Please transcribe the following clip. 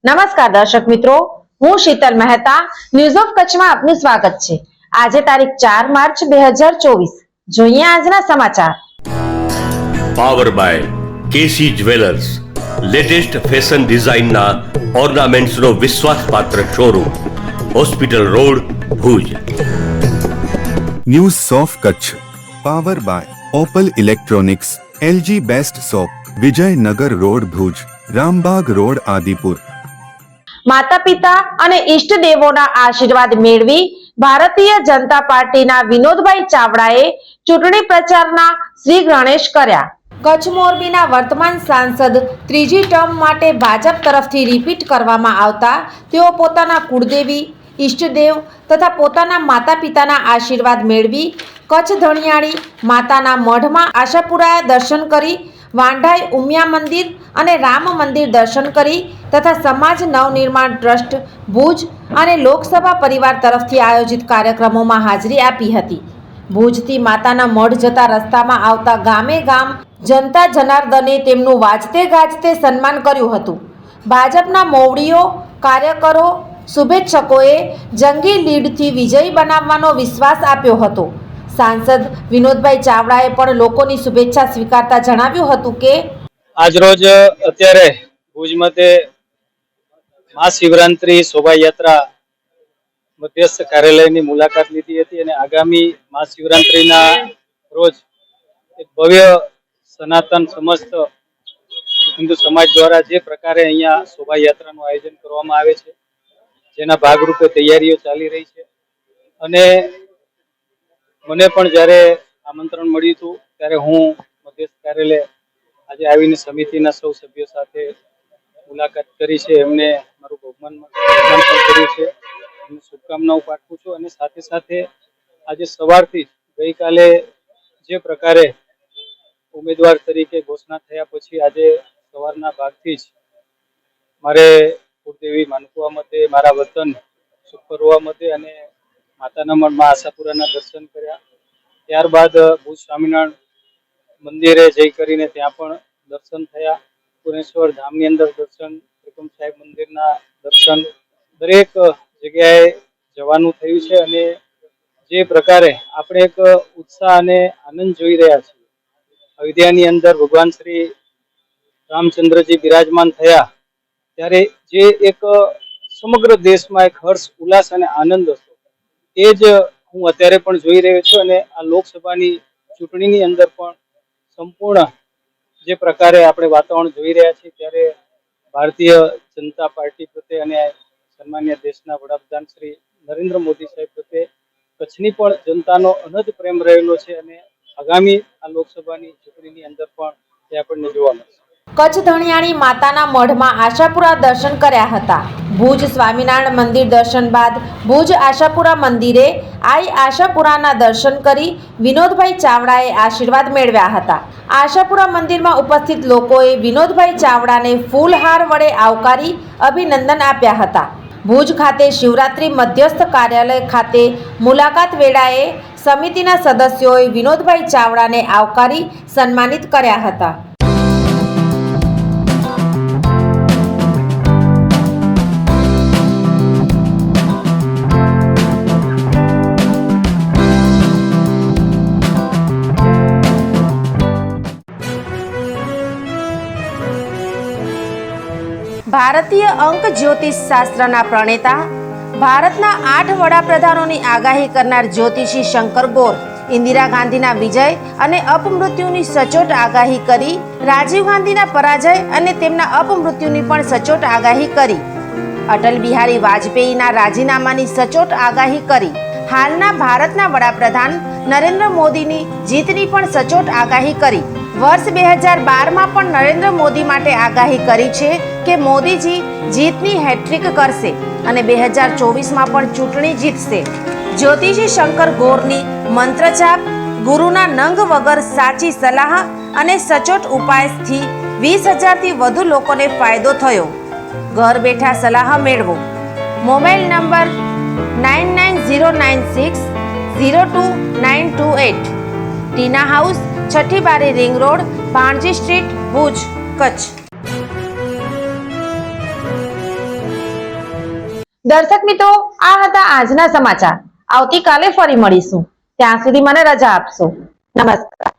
નમસ્કાર દર્શક મિત્રો, હું શીતલ મહેતા ન્યૂઝ ઓફ કચ્છમાં આપનું સ્વાગત છે। આજે તારીખ 4 માર્ચ 2024। જોઈએ આજના સમાચાર। Power by KC jewellers, latest fashion ડિઝાઇનના ઓર્નામેન્ટ્સનો વિશ્વાસપાત્ર showroom, hospital road, Bhuj. News of Kutch power by Opal electronics, LG best shop, Vijaynagar road, Bhuj, Rambag road, Adipur. માતા પિતા અને ઈષ્ટ દેવોના આશીર્વાદ મેળવી ભારતીય જનતા પાર્ટીના વિનોદભાઈ ચાવડાએ ચૂંટણી પ્રચારના શ્રી ગણેશ કર્યા। કચ્છ મોરબીના વર્તમાન સાંસદ ત્રીજી ટર્મ માટે ભાજપ તરફથી રિપીટ કરવામાં આવતા તેઓ પોતાના કુળદેવી, ઈષ્ટદેવ તથા પોતાના માતા પિતાના આશીર્વાદ મેળવી કચ્છ ધણિયાળી માતાના મઢમાં આશાપુરાએ દર્શન કરી, વાંઢાઈ ઉમિયા મંદિર અને રામ મંદિર દર્શન કરી તથા સમાજ નવનિર્માણ ટ્રસ્ટ ભુજ અને લોકસભા પરિવાર તરફથી આયોજિત કાર્યક્રમોમાં હાજરી આપી હતી। ભુજથી માતાના મઢ જતા રસ્તામાં આવતા ગામે ગામ જનતા જનાર્દને તેમનું વાજતે ગાજતે સન્માન કર્યું હતું। ભાજપના મોવડીઓ, કાર્યકરો, શુભેચ્છકોએ જંગી લીડથી વિજયી બનાવવાનો વિશ્વાસ આપ્યો હતો। સાંસદ વિનોદભાઈ ચાવડાએ પણ લોકોની શુભેચ્છા સ્વીકારતા જણાવ્યું હતું કે આજ રોજ અત્યારે ભુજ મધ્ય મહાશિવરાત્રી શોભાયાત્રા મધ્યસ્થ કાર્યાલયની મુલાકાત લીધી હતી અને આગામી મહાશિવરાત્રીના રોજ એક ભવ્ય સનાતન સમસ્ત હિન્દુ સમાજ દ્વારા જે પ્રકારે અહીંયા શોભાયાત્રાનું આયોજન કરવામાં આવે છે, જેના ભાગરૂપે તૈયારીઓ ચાલી રહી છે અને મને પણ જ્યારે આમંત્રણ મળ્યું હતું ત્યારે હું મધ્યસ્થ કાર્યાલય આજે આવીને સમિતિના સૌ સભ્યો સાથે મુલાકાત કરી છે। એમને મારું બહુમાન પણ કર્યું છે, એમને શુભકામનાઓ પાઠવું છું અને સાથે સાથે આજે સવારથી ગઈકાલે જે પ્રકારે ઉમેદવાર તરીકે ઘોષણા થયા પછી આજે સવારના ભાગથી જ મારે કુળદેવી માનકુવા મધ્યે, મારા વતન સુખપરવા મધ્યે અને માતાના મઢમાં આશાપુરાના દર્શન કર્યા। ત્યારબાદ ભુજ સ્વામિનારાયણ મંદિરે જઈ કરીને ત્યાં પણ દર્શન થયા। પુરેશ્વર ધામની અંદર દર્શન, ત્રિકમ સાહેબ મંદિરના દર્શન, દરેક જગ્યાએ જવાનું થયું છે અને જે પ્રકારે આપણે એક ઉત્સાહ અને આનંદ જોઈ રહ્યા છીએ, અયોધ્યાની અંદર ભગવાન શ્રી રામચંદ્રજી બિરાજમાન થયા ત્યારે જે એક સમગ્ર દેશમાં એક હર્ષ, ઉલ્લાસ અને આનંદ હતો, એ જ હું અત્યારે પણ જોઈ રહ્યો છું અને આ લોકસભાની ચૂંટણીની અંદર પણ સંપૂર્ણ જે પ્રકારે આપણે વાતાવરણ જોઈ રહ્યા છીએ ત્યારે ભારતીય જનતા પાર્ટી પ્રત્યે અને સન્માન્ય દેશના વડાપ્રધાન શ્રી નરેન્દ્ર મોદી સાહેબ પ્રત્યે કચ્છની પણ જનતાનો અનહદ પ્રેમ રહેલો છે અને આગામી આ લોકસભાની ચૂંટણીની અંદર પણ તે આપણને જોવા મળશે। કચ્છ ધણિયાળી માતાના મઢમાં આશાપુરા દર્શન કર્યા હતા। ભુજ સ્વામિનારાયણ મંદિર દર્શન બાદ ભુજ આશાપુરા મંદિરે આવી આશાપુરાના દર્શન કરી વિનોદભાઈ ચાવડાએ આશીર્વાદ મેળવ્યા હતા। આશાપુરા મંદિરમાં ઉપસ્થિત લોકોએ વિનોદભાઈ ચાવડાને ફૂલહાર વડે આવકારી અભિનંદન આપ્યા હતા। ભુજ ખાતે શિવરાત્રી મધ્યસ્થ કાર્યાલય ખાતે મુલાકાત વેળાએ સમિતિના સદસ્યોએ વિનોદભાઈ ચાવડાને આવકારી સન્માનિત કર્યા હતા। ભારતીય અંક જ્યોતિષ શાસ્ત્રના પ્રણેતા, ભારતના 8 વડાપ્રધાનોની આગાહી કરનાર જ્યોતિષી શંકર ગોર ઇન્દિરા ગાંધીના વિજય અને અપમૃત્યુની સચોટ આગાહી કરી, રાજીવ ગાંધીના પરાજય અને તેમના અપમૃત્યુની પણ સચોટ આગાહી કરી, અટલ બિહારી વાજપેયીના રાજીનામાની સચોટ આગાહી કરી, હાલના ભારતના વડાપ્રધાન નરેન્દ્ર મોદીની જીતની પણ સચોટ આગાહી કરી, વર્ષ 2012માં પણ નરેન્દ્ર મોદી માટે આગાહી કરી છે કે મોદીજી જીતની હેટ્રિક કરશે અને 2024માં પણ ચૂંટણી જીતશે। જ્યોતિષી શંકર ગોરની મંત્રજાપ, ગુરુના નંગ વગર સાચી સલાહ અને સચોટ ઉપાયથી 20,000થી વધુ લોકોને ફાયદો થયો। ઘર બેઠા સલાહ મેળવો। Mobile number 9909602928। ટીના હાઉસ, છઠ્ઠી બારી ring road, Bhanji street, Bhuj, Kutch. દર્શક મિત્રો, આ હતા આજના સમાચાર. આવતીકાલે ફરી મળીશું. ત્યાં સુધી મને રજા આપશો. નમસ્કાર.